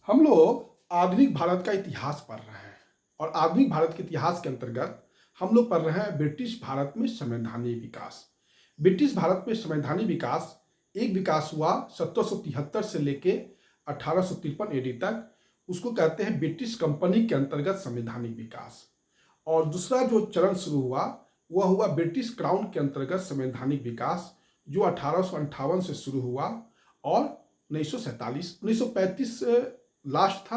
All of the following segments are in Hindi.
हम लोग आधुनिक भारत का इतिहास पढ़ रहे हैं और आधुनिक भारत के इतिहास के अंतर्गत हम लोग पढ़ रहे हैं ब्रिटिश भारत में संवैधानिक विकास। ब्रिटिश भारत में संवैधानिक विकास एक विकास हुआ 1773 से लेके 1853 एडी तक। उसको कहते हैं ब्रिटिश कंपनी के अंतर्गत संवैधानिक विकास। और दूसरा जो चरण शुरू हुआ वह हुआ ब्रिटिश क्राउन के अंतर्गत संवैधानिक विकास, जो 1858 से शुरू हुआ और 1935 से लास्ट था।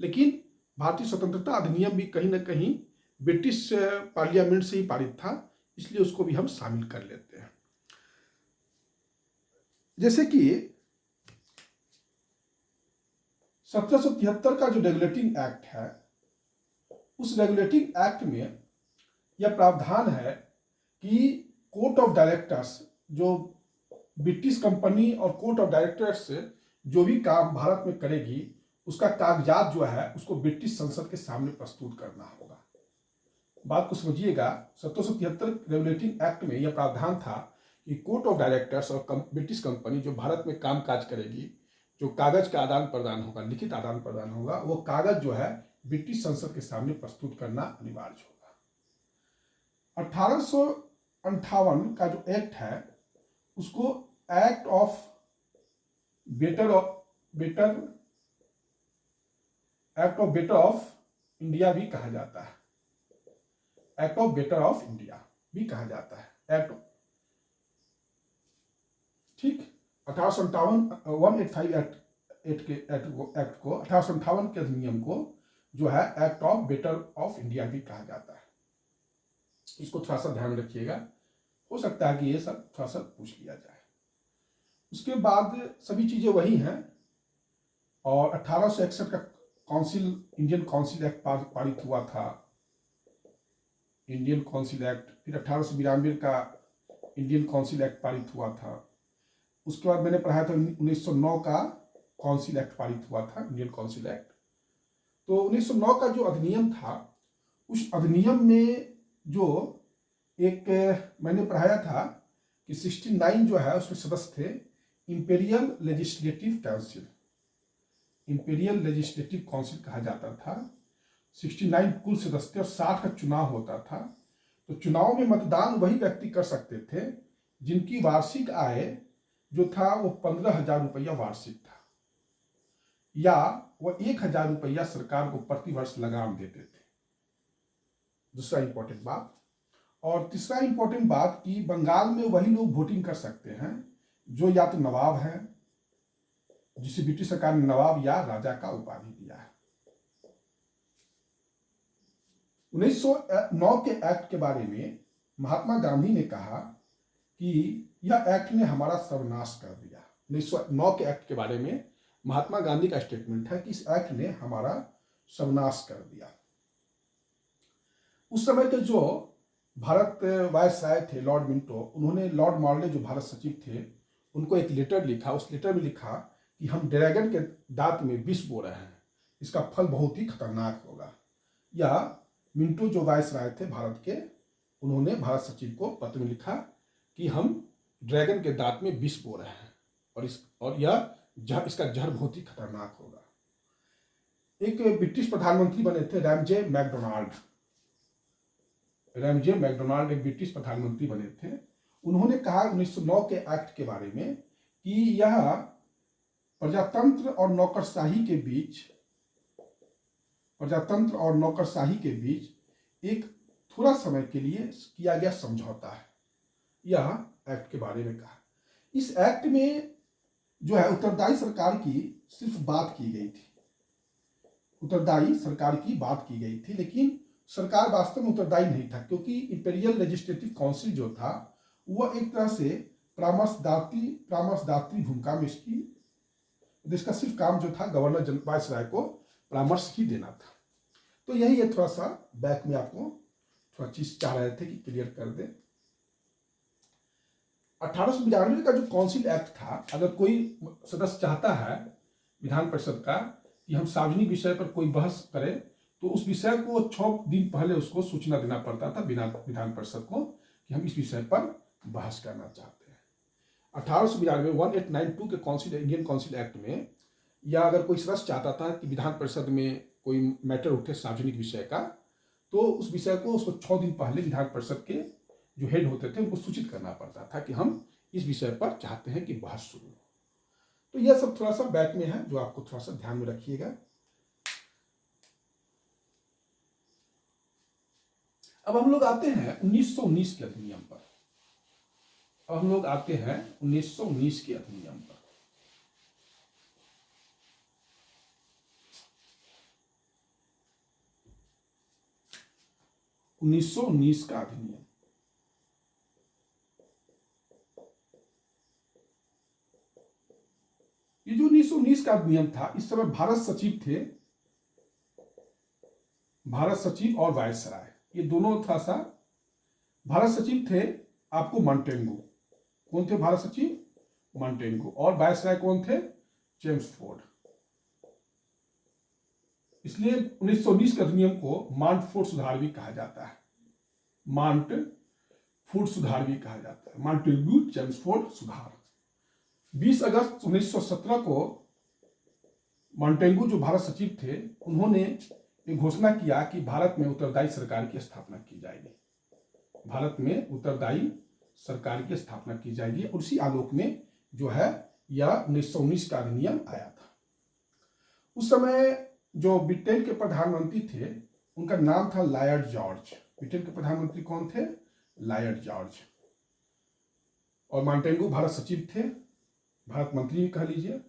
लेकिन भारतीय स्वतंत्रता अधिनियम भी कहीं ना कहीं ब्रिटिश पार्लियामेंट से ही पारित था, इसलिए उसको भी हम शामिल कर लेते हैं। जैसे कि 1773 का जो रेगुलेटिंग एक्ट है, उस रेगुलेटिंग एक्ट में यह प्रावधान है कि कोर्ट ऑफ डायरेक्टर्स, जो ब्रिटिश कंपनी और कोर्ट ऑफ डायरेक्टर्स जो भी काम भारत में करेगी, उसका कागजात जो है उसको ब्रिटिश संसद के सामने प्रस्तुत करना होगा। बात को समझिएगा, 1773 रेगुलेटिंग एक्ट में यह प्रावधान था कि कोर्ट ऑफ डायरेक्टर्स और ब्रिटिश कंपनी जो भारत में काम काज करेगी, जो कागज का आदान प्रदान होगा, लिखित आदान प्रदान होगा, वो कागज जो है ब्रिटिश संसद के सामने प्रस्तुत करना अनिवार्य होगा। 1858 का जो एक्ट है उसको act of better of India भी कहा जाता है। Act of better of India भी कहा जाता है। एक्ट ठीक 1858 एक्ट को 1858 के अधिनियम को जो है act of better of India भी कहा जाता है। इसको थोड़ा सा ध्यान रखिएगा, हो सकता है कि ये सब थोड़ा सा पूछ लिया जाए। उसके बाद सभी चीजें वही हैं। और 1861 का इंडियन काउंसिल एक्ट पारित हुआ था, इंडियन काउंसिल एक्ट। फिर 1892 का इंडियन काउंसिल एक्ट पारित हुआ था। उसके बाद मैंने पढ़ाया था 1909 का काउंसिल एक्ट पारित हुआ था, इंडियन काउंसिल एक्ट। तो 1909 का जो अधिनियम था, उस अधिनियम में जो एक मैंने पढ़ाया था कि 69 जो है उसमें सदस्य थे imperial legislative council. Imperial legislative council कहा जाता था। 69 कुल सदस्य और 60 का चुनाव होता था। तो चुनाव में मतदान वही व्यक्ति कर सकते थे जिनकी वार्षिक आय जो था वो 15,000 रुपया वार्षिक था, या वह 1,000 रुपया सरकार को प्रतिवर्ष लगाम देते थे। दूसरा इंपॉर्टेंट बात। और तीसरा इंपॉर्टेंट बात कि बंगाल में वही लोग वोटिंग कर सकते हैं जो या तो नवाब है, जिसे ब्रिटिश सरकार ने नवाब या राजा का उपाधि दिया है। 1909 के एक्ट के बारे में महात्मा गांधी ने कहा कि यह एक्ट ने हमारा सर्वनाश कर दिया। 1909 के एक्ट के बारे में महात्मा गांधी का स्टेटमेंट है कि इस एक्ट ने हमारा सर्वनाश कर दिया। उस समय के जो भारत वायसराय थे लॉर्ड मिंटो, उन्होंने लॉर्ड मॉर्ले जो भारत सचिव थे उनको एक लेटर लिखा। उस लेटर में लिखा कि हम ड्रैगन के दांत में विष बो रहे हैं, इसका फल बहुत ही खतरनाक होगा। या मिंटो जो वायसराय थे भारत के, उन्होंने भारत सचिव को पत्र में लिखा कि हम ड्रैगन के दांत में विष बो रहे हैं और इसका जहर बहुत ही खतरनाक होगा। एक ब्रिटिश प्रधानमंत्री बने थे रैमजे मैकडोनाल्ड एक ब्रिटिश प्रधानमंत्री बने थे। उन्होंने कहा 1909 के एक्ट के बारे में कि यह प्रजातंत्र और नौकरशाही के बीच एक थोड़ा समय के लिए किया गया समझौता है। यह एक्ट के बारे में कहा। इस एक्ट में जो है उत्तरदायी सरकार की सिर्फ बात की गई थी, लेकिन सरकार वास्तव में उत्तरदायी नहीं था, क्योंकि इंपीरियल लेजिस्लेटिव काउंसिल जो था वह एक तरह से परामर्शदात्री भूमिका में इसका सिर्फ काम जो था गवर्नर वायसराय को परामर्श ही देना था। तो यही है, थोड़ा सा बैक में आपको थोड़ा चीज चाह रहे थे कि क्लियर कर दे। 1892 का जो काउंसिल एक्ट था, अगर कोई सदस्य चाहता है विधान परिषद का कि हम सार्वजनिक विषय पर कोई बहस करें, तो उस विषय को 6 दिन पहले उसको सूचना देना पड़ता था विधान परिषद को कि हम इस विषय पर बहस करना चाहते हैं। 1892 1892 के इंडियन काउंसिल एक्ट में या अगर कोई सदस्य चाहता था कि विधान परिषद में कोई मैटर उठे सार्वजनिक विषय का, तो उस विषय को उसको 6 दिन पहले विधान परिषद के जो हेड होते थे उनको सूचित करना पड़ता था कि हम इस विषय पर चाहते हैं कि बहस शुरू हो। तो यह सब थोड़ा सा बैक में है जो आपको थोड़ा सा ध्यान में रखिएगा। अब हम लोग आते हैं 1919 के अधिनियम पर। अब हम लोग आते हैं 1919 के अधिनियम पर। उन्नीस का अधिनियम, ये जो 1919 का अधिनियम था, इस समय भारत सचिव थे, भारत सचिव और वायसराय, ये दोनों था सा। भारत सचिव थे आपको मॉन्टेगू। कौन थे भारत सचिव? मॉन्टेगू। और वायसराय कौन थे? चेम्सफोर्ड। इसलिए 1919 के अधिनियम को मॉन्टफोर्ट सुधार भी कहा जाता है। मॉन्टफोर्ट सुधार भी कहा जाता है, मॉन्टेगू चेम्सफोर्ड सुधार। 20 अगस्त 1917 को मॉन्टेगू जो भारत सचिव थे, उन्होंने एक घोषणा किया कि भारत में उत्तरदायी सरकार की स्थापना की जाएगी। भारत में उत्तरदायी सरकार की स्थापना की जाएगी। और उसी आलोक में जो है यह 1919 का अधिनियम आया था। उस समय जो ब्रिटेन के प्रधानमंत्री थे उनका नाम था लॉर्ड जॉर्ज। ब्रिटेन के प्रधानमंत्री कौन थे? Lord George. और मॉन्टेगू भारत सचिव थे, भारत मंत्री कह लीजिए,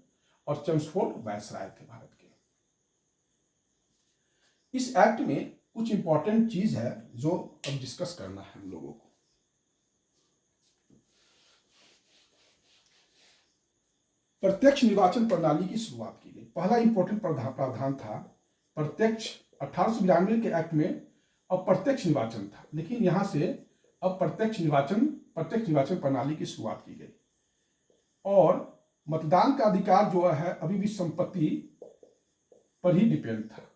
और चेम्सफोर्ड वायसराय थे भारत के। इस एक्ट में कुछ इंपॉर्टेंट चीज है जो अब डिस्कस करना है हम लोगों को। प्रत्यक्ष निर्वाचन प्रणाली की शुरुआत की गई। पहला इंपॉर्टेंट प्रावधान था प्रत्यक्ष। 1892 के एक्ट में अप्रत्यक्ष निर्वाचन था, लेकिन यहां से अब प्रत्यक्ष निर्वाचन प्रणाली की शुरुआत की गई। और मतदान का अधिकार जो है अभी भी संपत्ति पर ही डिपेंड था।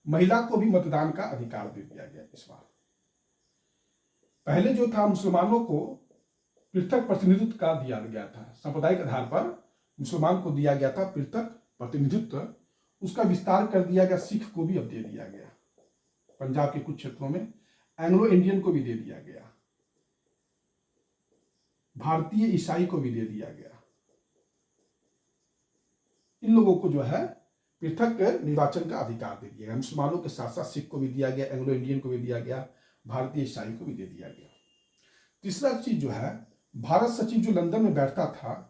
महिला को भी मतदान का अधिकार दे दिया गया इस बार। पहले जो था मुसलमानों को पृथक प्रतिनिधित्व का दिया गया था, सांप्रदायिक आधार पर मुसलमान को दिया गया था पृथक प्रतिनिधित्व, उसका विस्तार कर दिया गया। सिख को भी अब दे दिया गया, पंजाब के कुछ क्षेत्रों में एंग्लो इंडियन को भी दे दिया गया, भारतीय ईसाई को भी दे दिया गया। इन लोगों को जो है पृथक निर्वाचन का अधिकार दे दिया गया। मुसलमानों के साथ साथ सिख को भी दिया गया, एंग्लो इंडियन को भी दिया गया, भारतीय ईसाई को भी दे दिया गया। तीसरा चीज जो है, भारत सचिव जो लंदन में बैठता था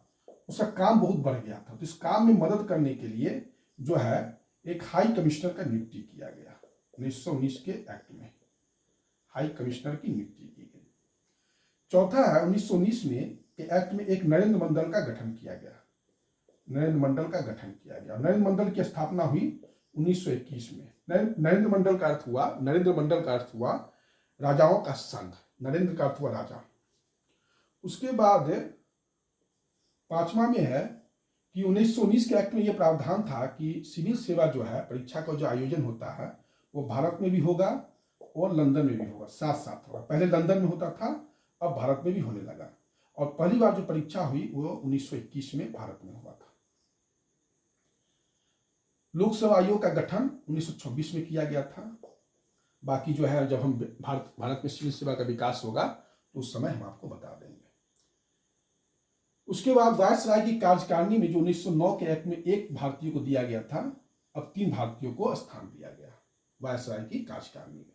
उसका काम बहुत बढ़ गया था। तो इस काम में मदद करने के लिए जो है एक हाई कमिश्नर का नियुक्ति किया गया। 1919 के एक्ट में हाई कमिश्नर की नियुक्ति की गई। चौथा है 1919 में एक्ट में एक नरेंद्र मंडल का गठन किया गया। नरेंद्र मंडल का गठन किया गया। नरेंद्र मंडल की स्थापना हुई 1921 में। नरेंद्र मंडल का अर्थ हुआ राजाओं का संघ। नरेंद्र का अर्थ हुआ राजा। उसके बाद पांचवा में है कि 1919 के एक्ट में यह प्रावधान था कि सिविल सेवा जो है, परीक्षा का जो आयोजन होता है वो भारत में भी होगा और लंदन में भी होगा, साथ साथ होगा। पहले लंदन में होता था, अब भारत में भी होने लगा। और पहली बार जो परीक्षा हुई वो 1921 में भारत में हुआ था। लोकसेवा आयोग का गठन 1926 में किया गया था। बाकी जो है जब हम भारत में सिविल सेवा का विकास होगा तो उस समय हम आपको बता देंगे। उसके बाद वायसराय की कार्यकारिणी में जो 1909 के एक्ट में एक भारतीय को दिया गया था, अब 3 भारतीयों को स्थान दिया गया वायसराय की कार्यकारिणी में।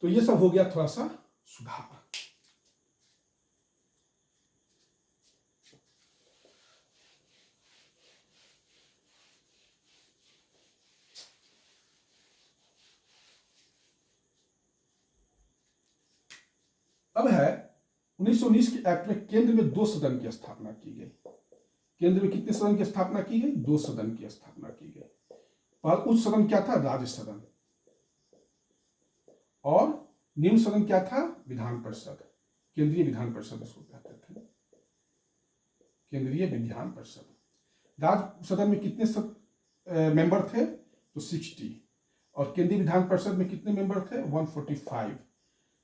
तो ये सब हो गया थोड़ा सा सुधार। अब है 1919 के एक्ट में केंद्र में 2 सदन की स्थापना की गई। केंद्र में कितने सदन की स्थापना की गई? 2 सदन की स्थापना की गई। पर उच्च सदन क्या था? राज्य सदन। और निम्न सदन क्या था? विधान परिषद, केंद्रीय विधान परिषद उसको कहते थे, केंद्रीय विधान परिषद। राज्य सदन में कितने मेंबर थे? तो 60। और केंद्रीय विधान परिषद में कितने मेंबर थे? 145।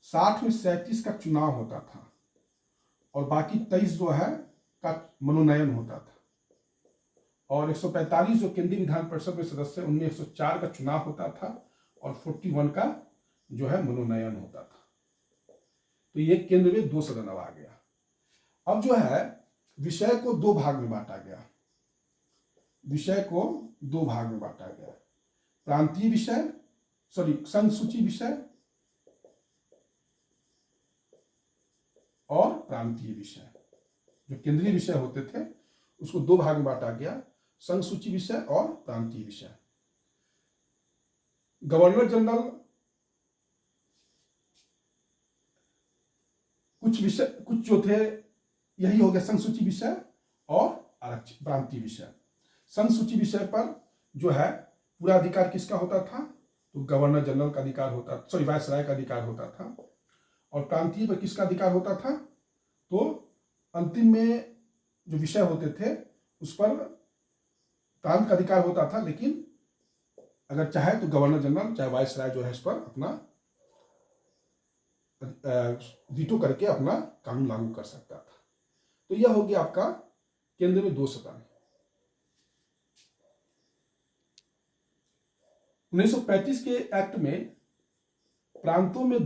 60 में 37 का चुनाव होता था और बाकी 23 जो है का मनोनयन होता था। और 145 जो केंद्रीय विधान परिषद में सदस्य, उनमें 104 का चुनाव होता था और 41 का जो है मनोनयन होता था। तो ये केंद्र में 2 सदन अब आ गया। अब जो है विषय को 2 भाग में बांटा गया, विषय को 2 भाग में बांटा गया, प्रांतीय विषय, संघ सूची विषय और प्रांतीय विषय। जो केंद्रीय विषय होते थे उसको 2 भाग में बांटा गया, संघ सूची विषय और प्रांतीय विषय। गवर्नर जनरल कुछ जो थे, यही हो गया संघ सूची विषय और आरक्षित प्रांतीय विषय। संघ सूची विषय पर जो है पूरा अधिकार किसका होता था? तो गवर्नर जनरल का अधिकार होता, वायसराय का अधिकार होता था। और प्रांतीय पर किसका अधिकार होता था? तो अंतिम में जो विषय होते थे उस पर प्रांत का अधिकार होता था, लेकिन अगर चाहे तो गवर्नर जनरल चाहे वायसराय जो है इस पर अपना वीटो करके अपना कानून लागू कर सकता था। तो यह हो गया आपका केंद्र में 2 सदन। 1935 के एक्ट में प्रांतों में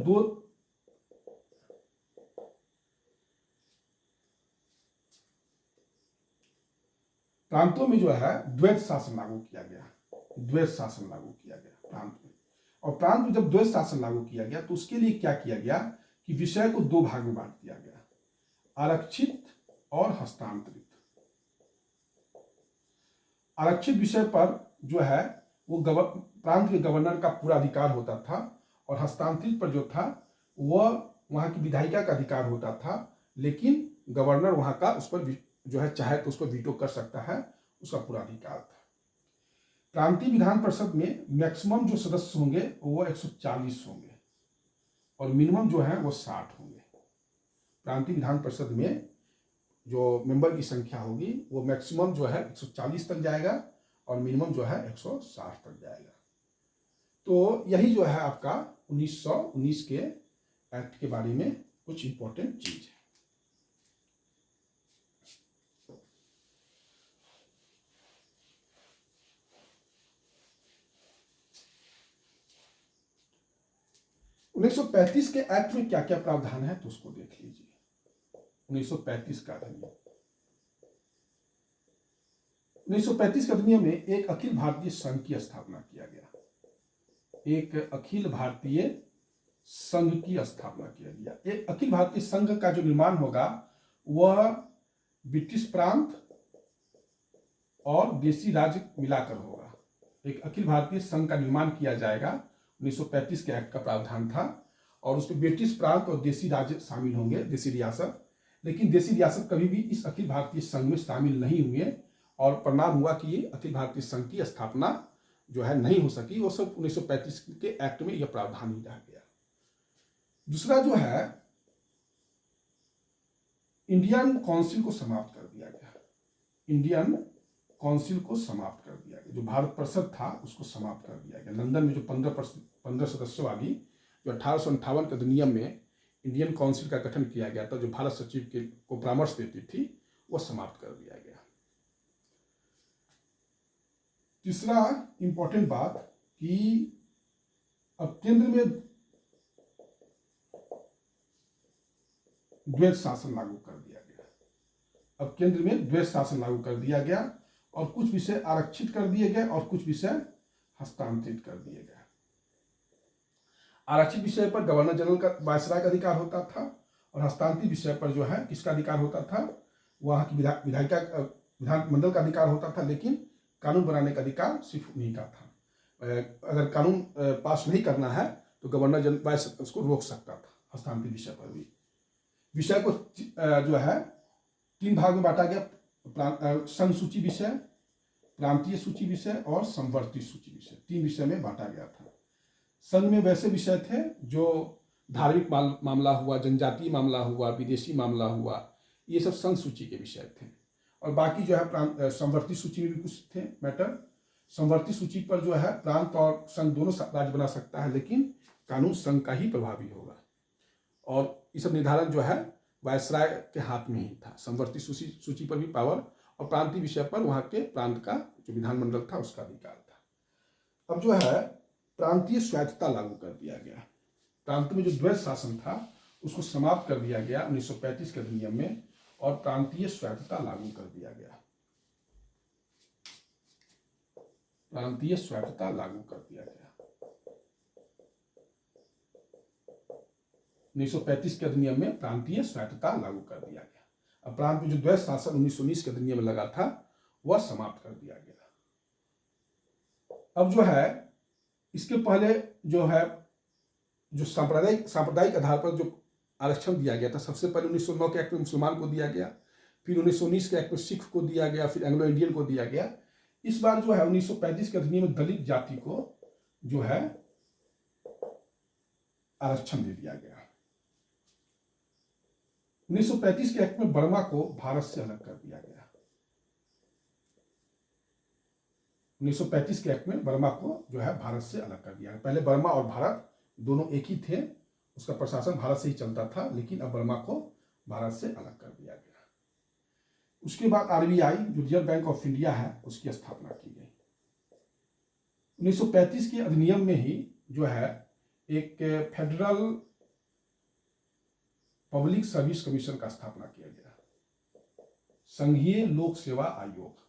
जो है द्वैत शासन लागू किया गया, द्वैत शासन लागू किया गया प्रांत में। और प्रांत में जब द्वैत शासन लागू किया गया तो उसके लिए क्या किया गया कि विषय को 2 भाग में बांट दिया गया, आरक्षित और हस्तांतरित। आरक्षित विषय पर जो है वो प्रांत के गवर्नर का पूरा अधिकार होता था, और हस्तांतरित पर जो था वह वहां की विधायिका का अधिकार होता था, लेकिन गवर्नर वहां का उस पर जो है चाहे तो उसको वीटो कर सकता है, उसका पूरा अधिकार था। प्रांतीय विधान परिषद में मैक्सिमम जो सदस्य होंगे वो 140 होंगे और मिनिमम जो है वो 60 होंगे। प्रांतीय विधान परिषद में जो मेंबर की संख्या होगी वो मैक्सिमम जो है 140 तक जाएगा और मिनिमम जो है 160 तक जाएगा। तो यही जो है आपका 1919 के एक्ट के बारे में कुछ इंपॉर्टेंट चीज है। उन्नीस सौ 35 के एक्ट में क्या क्या प्रावधान है तो उसको देख लीजिए। 1935 का अधिनियम, 1935 के अधिनियम में एक अखिल भारतीय संघ की स्थापना किया गया, एक अखिल भारतीय संघ की स्थापना किया गया। एक अखिल भारतीय संघ का जो निर्माण होगा वह ब्रिटिश प्रांत और देसी राज्य मिलाकर होगा। एक अखिल भारतीय संघ का निर्माण किया जाएगा, 1935 के एक्ट का प्रावधान था, और उसमें ब्रिटिश प्रांत और देसी राज्य शामिल होंगे, देसी रियासत। लेकिन देसी रियासत कभी भी इस अखिल भारतीय संघ में शामिल नहीं हुए और परिणाम हुआ कि ये अखिल भारतीय संघ की स्थापना जो है नहीं हो सकी। वो सब 1935 के एक्ट में यह प्रावधान ही रह गया। दूसरा जो है इंडियन काउंसिल को समाप्त कर दिया गया, इंडियन काउंसिल को समाप्त कर दिया गया। जो भारत परिषद था उसको समाप्त कर दिया गया। लंदन में जो 15 सदस्यों वाली जो 1858 के अधिनियम में इंडियन काउंसिल का गठन किया गया था, जो भारत सचिव को परामर्श देती थी, वह समाप्त कर दिया गया। तीसरा इंपॉर्टेंट बात कि अब केंद्र में द्वैत शासन लागू कर दिया गया। अब केंद्र में द्वैत शासन लागू कर दिया गया और कुछ विषय आरक्षित कर दिए गए और कुछ विषय हस्तांतरित कर दिए गए। आरक्षित विषय पर गवर्नर जनरल का, वायसराय का अधिकार होता था, और हस्तांतरित विषय पर जो है किसका अधिकार होता था? वहां की विधायिका, विधानमंडल का अधिकार होता था, लेकिन कानून बनाने का अधिकार सिर्फ उन्हीं का था। अगर कानून पास नहीं करना है तो गवर्नर जनरल उसको रोक सकता था। हस्तांतरित विषय पर भी विषय को जो है 3 भाग में बांटा गया, संघ सूची विषय, प्रांतीय सूची विषय और संवर्ती सूची विषय। 3 विषय में बांटा गया था। संघ में वैसे विषय थे जो धार्मिक मामला हुआ, जनजातीय मामला हुआ, विदेशी मामला हुआ, ये सब संघ सूची के विषय थे। और बाकी जो है संवर्ती सूची में भी कुछ थे मैटर। संवर्ती सूची पर जो है प्रांत और संघ दोनों राज्य बना सकता है, लेकिन कानून संघ का ही प्रभावी होगा। और ये सब निर्धारण जो है वायसराय के हाथ में ही था। संवर्ती सूची पर भी पावर और प्रांतीय विषय पर वहाँ के प्रांत का जो विधानमंडल था उसका अधिकार था। अब जो है प्रांतीय स्वायत्तता लागू कर दिया गया। प्रांत में जो द्वैध शासन था उसको समाप्त कर दिया गया 1935 के अधिनियम में और प्रांतीय स्वायत्तता लागू कर दिया गया। प्रांतीय स्वायत्तता लागू कर दिया गया 1935 के अधिनियम में प्रांतीय स्वायत्तता लागू कर दिया गया। अब प्रांत में जो द्वैध शासन 1919 के अधिनियम में लगा था वह समाप्त कर दिया गया। अब जो है इसके पहले जो है जो सांप्रदायिक आधार पर जो आरक्षण दिया गया था, सबसे पहले 1909 के एक्ट में मुसलमान को दिया गया, फिर 1919 के एक्ट में सिख को दिया गया, फिर एंग्लो इंडियन को दिया गया। इस बार जो है 1935 के अधिनियम में दलित जाति को जो है आरक्षण दे दिया गया। 1935 के एक्ट में बर्मा को भारत से अलग कर दिया गया। 1935 के एक्ट में बर्मा को जो है भारत से अलग कर दिया गया। पहले बर्मा और भारत दोनों एक ही थे, उसका प्रशासन भारत से ही चलता था, लेकिन अब बर्मा को भारत से अलग कर दिया गया। उसके बाद आरबीआई जो रिजर्व बैंक ऑफ इंडिया है उसकी स्थापना की गई। 1935 के अधिनियम में ही जो है एक फेडरल पब्लिक सर्विस कमीशन का स्थापना किया गया, संघीय लोक सेवा आयोग।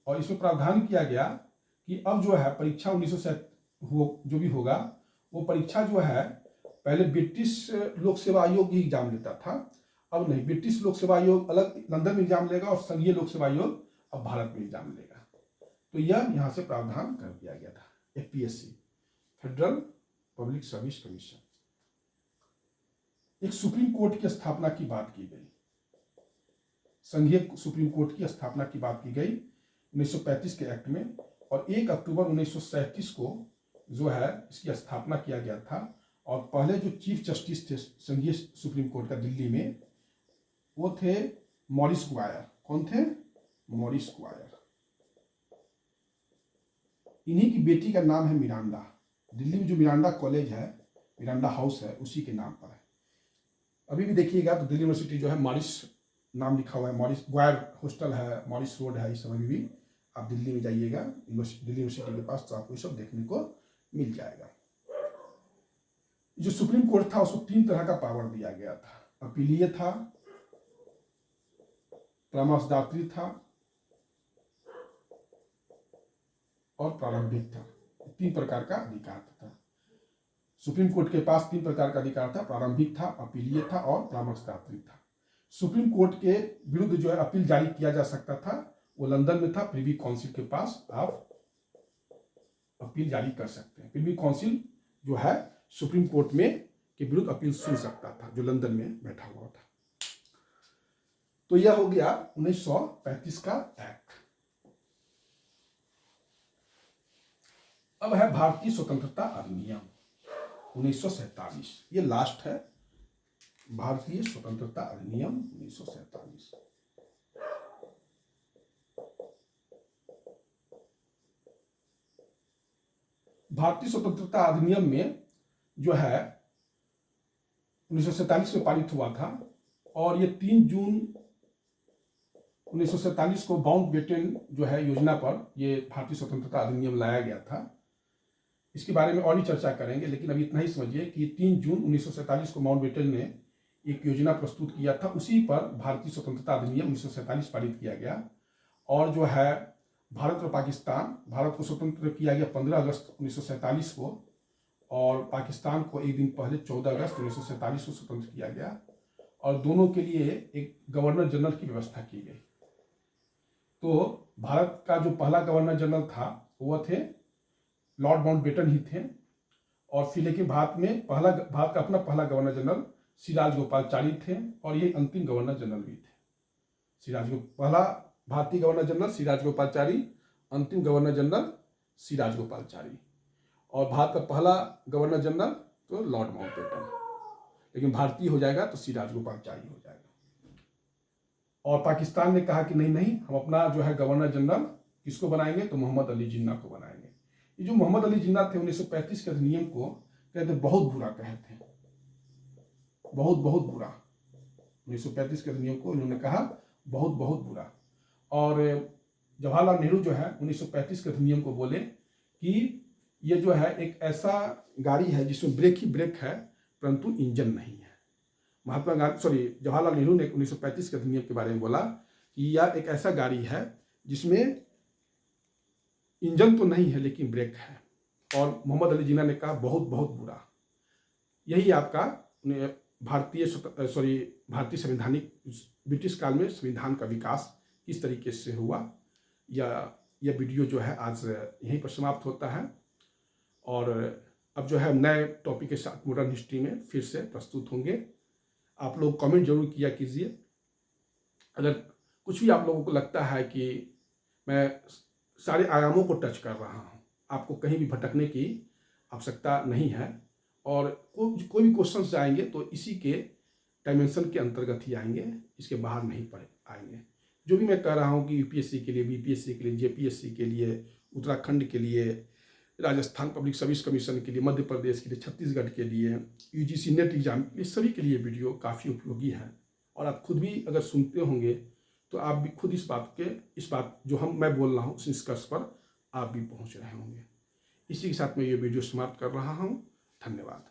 और इसमें प्रावधान किया गया कि अब जो है परीक्षा 1907 जो भी होगा वो परीक्षा जो है पहले ब्रिटिश लोक सेवा आयोग ही एग्जाम लेता था, अब नहीं, ब्रिटिश लोक सेवा आयोग अलग लंदन में एग्जाम लेगा और संघीय लोक सेवा आयोग अब भारत में एग्जाम लेगा। तो यह यहां से प्रावधान कर दिया गया था। FPSC, federal public service commission. एक सुप्रीम कोर्ट की स्थापना की बात की गई, संघीय सुप्रीम कोर्ट की स्थापना की बात की गई 1935 के एक्ट में, और 1 अक्टूबर 1937 को जो है इसकी स्थापना किया गया था। और पहले जो चीफ जस्टिस थे संघीय सुप्रीम कोर्ट का दिल्ली में, वो थे मॉरिस ग्वायर। कौन थे? Morris Gwyer. इन्हीं की बेटी का नाम है मिरांडा। दिल्ली में जो मिरांडा कॉलेज है, मिरांडा हाउस है, उसी के नाम पर है। अभी भी देखिएगा तो दिल्ली यूनिवर्सिटी जो है मॉरिस नाम लिखा हुआ है, मॉरिस ग्वायर हॉस्टल है, मॉरिस रोड है। इस समय भी आप दिल्ली में जाइएगा दिल्ली यूनिवर्सिटी के पास तो आपको ये सब देखने को मिल जाएगा। जो सुप्रीम कोर्ट था उसको 3 तरह का पावर दिया गया था, अपीलीय था, परामर्शदात्री था और प्रारंभिक था। 3 प्रकार का अधिकार था सुप्रीम कोर्ट के पास। 3 प्रकार का अधिकार था, प्रारंभिक था, अपीलीय था और परामर्शदात्री था। सुप्रीम कोर्ट के विरुद्ध जो है अपील जारी किया जा सकता था, वो लंदन में था, प्रिवी काउंसिल के पास आप अपील जारी कर सकते हैं। प्रिवी काउंसिल जो है सुप्रीम कोर्ट में के विरुद्ध अपील सुन सकता था, जो लंदन में बैठा हुआ था। तो यह हो गया 1935 का एक्ट। अब है भारतीय स्वतंत्रता अधिनियम 1947। ये लास्ट है, भारतीय स्वतंत्रता अधिनियम 1947। भारतीय स्वतंत्रता अधिनियम में जो है 1947 में पारित हुआ था और ये 3 जून 1947 को माउंट बेटन जो है योजना पर ये भारतीय स्वतंत्रता अधिनियम लाया गया था। इसके बारे में और भी चर्चा करेंगे, लेकिन अभी इतना ही समझिए कि 3 जून 1947 को माउंट बेटन ने एक योजना प्रस्तुत किया था, उसी पर भारतीय स्वतंत्रता अधिनियम 1947 पारित किया गया। और जो है भारत और पाकिस्तान, भारत को स्वतंत्र किया गया 15 अगस्त 1947 को और पाकिस्तान को एक दिन पहले 14 अगस्त 1947 को स्वतंत्र किया गया और दोनों के लिए एक गवर्नर जनरल की व्यवस्था की गई। तो भारत का जो पहला गवर्नर जनरल था वह थे लॉर्ड माउंट बेटन ही थे, और फिर लेकिन भारत का अपना पहला गवर्नर जनरल श्री राजगोपालाचारी थे और ये अंतिम गवर्नर जनरल भी थे। पहला भारतीय गवर्नर जनरल श्री राजगोपालाचारी, अंतिम गवर्नर जनरल श्री राजगोपालाचारी, और भारत का पहला गवर्नर जनरल तो लॉर्ड माउंट बेटन, लेकिन भारतीय हो जाएगा तो श्री राजगोपालाचारी हो जाएगा। और पाकिस्तान ने कहा कि नहीं, हम अपना जो है गवर्नर जनरल किसको बनाएंगे, तो मोहम्मद अली जिन्ना को बनाएंगे। ये जो मोहम्मद अली जिन्ना थे 1935 के अधिनियम को कहते बहुत बुरा कहते हैं, बहुत बुरा 1935 के अधिनियम को इन्होंने कहा बहुत बहुत बुरा। और जवाहरलाल नेहरू जो है 1935 के अधिनियम को बोले कि ये जो है एक ऐसा गाड़ी है जिसमें ब्रेक ही ब्रेक है परंतु इंजन नहीं है। महात्मा गांधी जवाहरलाल नेहरू ने 1935 के अधिनियम के बारे में बोला कि यह एक ऐसा गाड़ी है जिसमें इंजन तो नहीं है लेकिन ब्रेक है। और मोहम्मद अली जिन्ना ने कहा बहुत बहुत बुरा। यही आपका भारतीय संवैधानिक ब्रिटिश काल में संविधान का विकास किस तरीके से हुआ। यह वीडियो जो है आज यहीं पर समाप्त होता है और अब जो है नए टॉपिक के साथ मॉडर्न हिस्ट्री में फिर से प्रस्तुत होंगे। आप लोग कमेंट जरूर किया कीजिए। अगर कुछ भी आप लोगों को लगता है कि मैं सारे आयामों को टच कर रहा हूँ, आपको कहीं भी भटकने की आवश्यकता नहीं है और कोई भी क्वेश्चन आएंगे तो इसी के डायमेंशन के अंतर्गत ही आएंगे, इसके बाहर नहीं पड़े आएंगे। जो भी मैं कह रहा हूँ कि यूपीएससी के लिए, बीपीएससी के लिए, जेपीएससी के लिए, उत्तराखंड के लिए, राजस्थान पब्लिक सर्विस कमीशन के लिए, मध्य प्रदेश के लिए, छत्तीसगढ़ के लिए, यूजीसी नेट एग्जाम के लिए, सभी के लिए वीडियो काफ़ी उपयोगी है। और आप खुद भी अगर सुनते होंगे तो आप भी खुद इस बात जो मैं बोल रहा हूँ उस निष्कर्ष पर आप भी पहुँच रहे होंगे। इसी के साथ मैं ये वीडियो समाप्त कर रहा हूँ। धन्यवाद।